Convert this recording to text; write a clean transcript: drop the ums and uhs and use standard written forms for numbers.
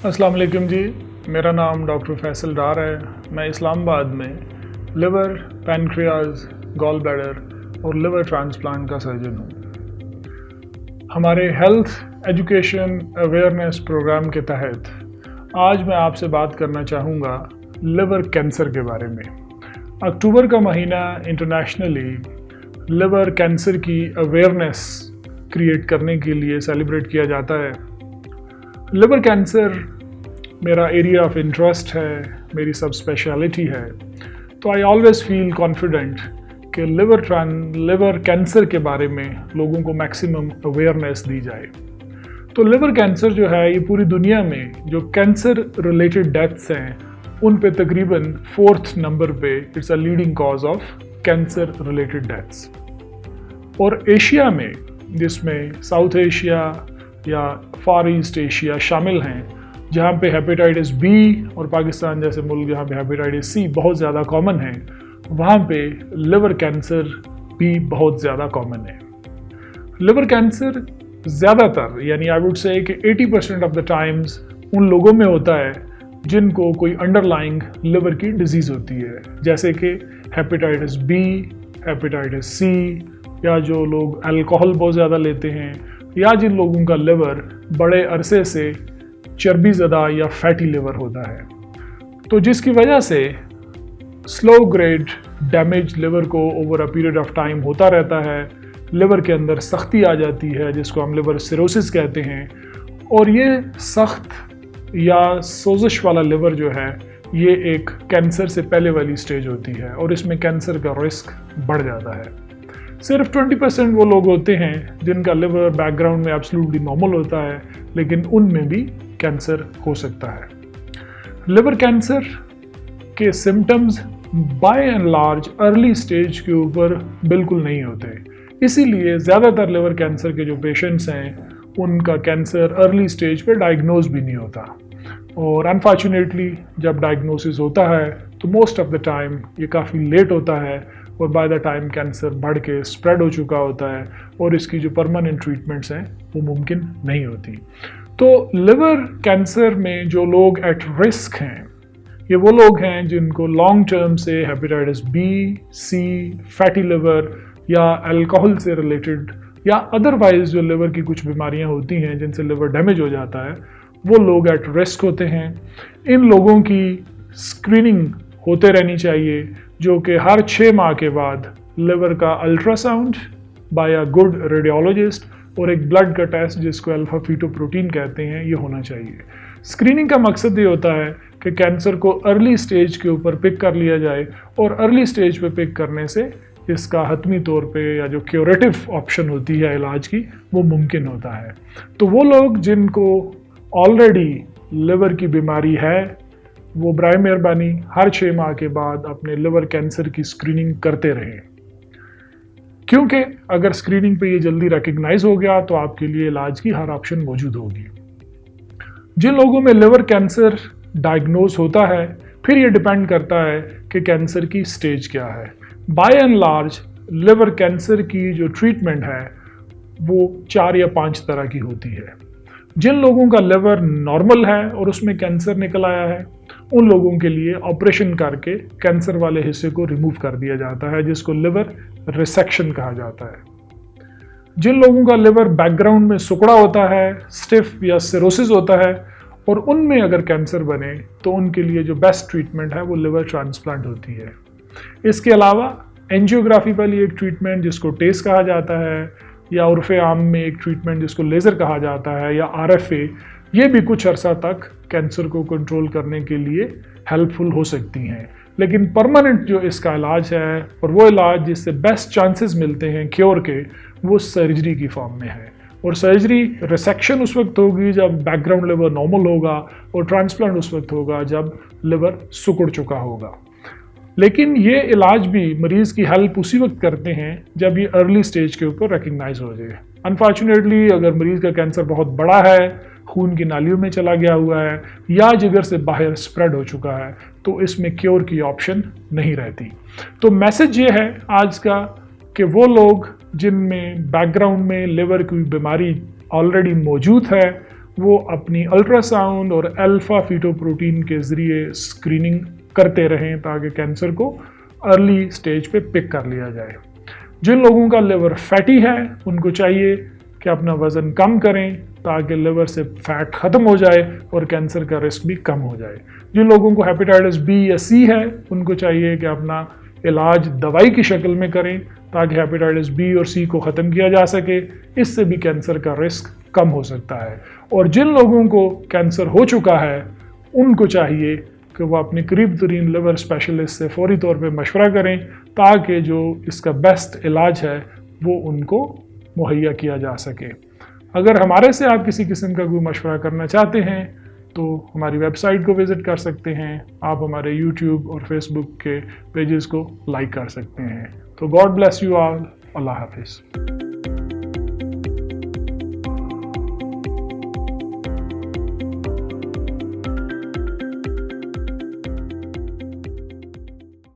अस्सलाम वालेकुम जी, मेरा नाम डॉक्टर फैसल डार है। मैं इस्लामाबाद में लिवर, पैनक्रियाज, गॉल ब्लैडर और लिवर ट्रांसप्लांट का सर्जन हूँ। हमारे हेल्थ एजुकेशन अवेयरनेस प्रोग्राम के तहत आज मैं आपसे बात करना चाहूँगा लिवर कैंसर के बारे में। अक्टूबर का महीना इंटरनेशनली लिवर कैंसर की अवेयरनेस क्रिएट करने के लिए सेलिब्रेट किया जाता है। लिवर कैंसर मेरा एरिया ऑफ इंटरेस्ट है, मेरी सब स्पेशलिटी है, तो आई ऑलवेज फील कॉन्फिडेंट कि लिवर कैंसर के बारे में लोगों को मैक्सिमम अवेयरनेस दी जाए। तो लिवर कैंसर जो है, ये पूरी दुनिया में जो कैंसर रिलेटेड डेथ्स हैं उन पे तकरीबन 4th नंबर पे it's a leading cause of cancer related deaths. और एशिया में, जिसमें साउथ एशिया या फार ईस्ट एशिया शामिल हैं, जहाँ पे हेपेटाइटिस बी और पाकिस्तान जैसे मुल्क जहाँ पे हेपेटाइटिस सी बहुत ज़्यादा कॉमन है, वहाँ पे लिवर कैंसर भी बहुत ज़्यादा कॉमन है। लिवर कैंसर ज़्यादातर यानी आई वुड से कि 80% ऑफ द टाइम्स उन लोगों में होता है जिनको कोई अंडरलाइंग लिवर की डिजीज़ होती है, जैसे कि हेपेटाइटिस बी, हेपेटाइटिस सी, या जो लोग अल्कोहल बहुत ज़्यादा लेते हैं, या जिन लोगों का लिवर बड़े अरसे से चर्बी ज़दा या फैटी लिवर होता है। तो जिसकी वजह से स्लो ग्रेड डैमेज लिवर को over a period of time होता रहता है। लिवर के अंदर सख्ती आ जाती है, जिसको हम लिवर सिरोसिस कहते हैं। और ये सख्त या सोजिश वाला लिवर जो है, ये एक कैंसर से पहले वाली स्टेज होती है और इसमें कैंसर का रिस्क बढ़ जाता है। सिर्फ 20% वो लोग होते हैं जिनका लिवर बैकग्राउंड में एब्सोल्युटली नॉर्मल होता है, लेकिन उनमें भी कैंसर हो सकता है। लिवर कैंसर के symptoms by and large early stage के ऊपर बिल्कुल नहीं होते, इसीलिए ज़्यादातर लिवर कैंसर के जो पेशेंट्स हैं उनका कैंसर अर्ली स्टेज पे डायग्नोज भी नहीं होता। और अनफॉर्चुनेटली जब डायग्नोसिस होता है तो मोस्ट ऑफ द टाइम ये काफ़ी लेट होता है और बाय द टाइम कैंसर बढ़ के स्प्रेड हो चुका होता है और इसकी जो परमानेंट ट्रीटमेंट्स हैं वो मुमकिन नहीं होती। तो लिवर कैंसर में जो लोग एट रिस्क हैं, ये वो लोग हैं जिनको लॉन्ग टर्म से हेपेटाइटिस बी, सी, फैटी लिवर या अल्कोहल से रिलेटेड या अदरवाइज जो लिवर की कुछ बीमारियां होती हैं जिनसे लिवर डैमेज हो जाता है, वो लोग एट रिस्क होते हैं। इन लोगों की स्क्रीनिंग होते रहनी चाहिए, जो कि हर 6 माह के बाद लिवर का ultrasound by a good radiologist और एक ब्लड का टेस्ट जिसको अल्फा फीटोप्रोटीन कहते हैं, ये होना चाहिए। स्क्रीनिंग का मकसद ये होता है कि कैंसर को अर्ली स्टेज के ऊपर पिक कर लिया जाए और अर्ली स्टेज पे पिक करने से इसका हतमी तौर पे या जो क्यूरेटिव ऑप्शन होती है इलाज की, वो मुमकिन होता है। तो वो लोग जिनको ऑलरेडी लिवर की बीमारी है, वो बराए मेहरबानी हर 6 माह के बाद अपने लिवर कैंसर की स्क्रीनिंग करते रहें, क्योंकि अगर स्क्रीनिंग पे ये जल्दी रिकग्नाइज हो गया तो आपके लिए इलाज की हर ऑप्शन मौजूद होगी। जिन लोगों में लिवर कैंसर डायग्नोज होता है, फिर ये डिपेंड करता है कि कैंसर की स्टेज क्या है। By and large liver cancer की जो ट्रीटमेंट है वो 4 या 5 तरह की होती है। जिन लोगों का लिवर नॉर्मल है और उसमें कैंसर निकल आया है, उन लोगों के लिए ऑपरेशन करके कैंसर वाले हिस्से को रिमूव कर दिया जाता है, जिसको लिवर रिसेक्शन कहा जाता है। जिन लोगों का लिवर बैकग्राउंड में सिकुड़ा होता है, स्टिफ या सिरोसिस होता है, और उनमें अगर कैंसर बने तो उनके लिए जो बेस्ट ट्रीटमेंट है वो लिवर ट्रांसप्लांट होती है। इसके अलावा एंजियोग्राफी वाली एक ट्रीटमेंट जिसको टेस कहा जाता है, या उर्फ़े आम में एक ट्रीटमेंट जिसको लेज़र कहा जाता है, या RFA, ये भी कुछ अर्सा तक कैंसर को कंट्रोल करने के लिए हेल्पफुल हो सकती हैं। लेकिन परमानेंट जो इसका इलाज है और वो इलाज जिससे बेस्ट चांसेस मिलते हैं क्योर के, वो सर्जरी की फॉर्म में है। और सर्जरी रिसेक्शन उस वक्त होगी जब बैकग्राउंड लिवर नॉर्मल होगा, और ट्रांसप्लांट उस वक्त होगा जब लिवर सिकुड़ चुका होगा। लेकिन ये इलाज भी मरीज़ की हेल्प उसी वक्त करते हैं जब ये अर्ली स्टेज के ऊपर रिकग्नाइज हो जाए। अनफॉर्चुनेटली अगर मरीज़ का कैंसर बहुत बड़ा है, खून की नालियों में चला गया हुआ है, या जिगर से बाहर स्प्रेड हो चुका है, तो इसमें क्योर की ऑप्शन नहीं रहती। तो मैसेज ये है आज का कि वो लोग जिनमें बैकग्राउंड में लिवर की बीमारी ऑलरेडी मौजूद है, वो अपनी अल्ट्रासाउंड और अल्फ़ा फीटोप्रोटीन के ज़रिए स्क्रीनिंग करते रहें ताकि कैंसर को अर्ली स्टेज पे पिक कर लिया जाए। जिन लोगों का लिवर फैटी है उनको चाहिए कि अपना वज़न कम करें ताकि लिवर से फैट ख़त्म हो जाए और कैंसर का रिस्क भी कम हो जाए। जिन लोगों को हेपेटाइटिस बी या सी है उनको चाहिए कि अपना इलाज दवाई की शक्ल में करें ताकि हेपेटाइटिस बी और सी को ख़त्म किया जा सके। इससे भी कैंसर का रिस्क कम हो सकता है। और जिन लोगों को कैंसर हो चुका है उनको चाहिए कि वो अपने करीब तरीन लिवर स्पेशलिस्ट से फौरी तौर पे मशवरा करें ताकि जो इसका बेस्ट इलाज है वो उनको मुहैया किया जा सके। अगर हमारे से आप किसी किस्म का कोई मशवरा करना चाहते हैं तो हमारी वेबसाइट को विज़िट कर सकते हैं। आप हमारे यूट्यूब और फेसबुक के पेजेस को लाइक कर सकते हैं। तो गॉड ब्लेस यू ऑल। अल्लाह हाफिज़।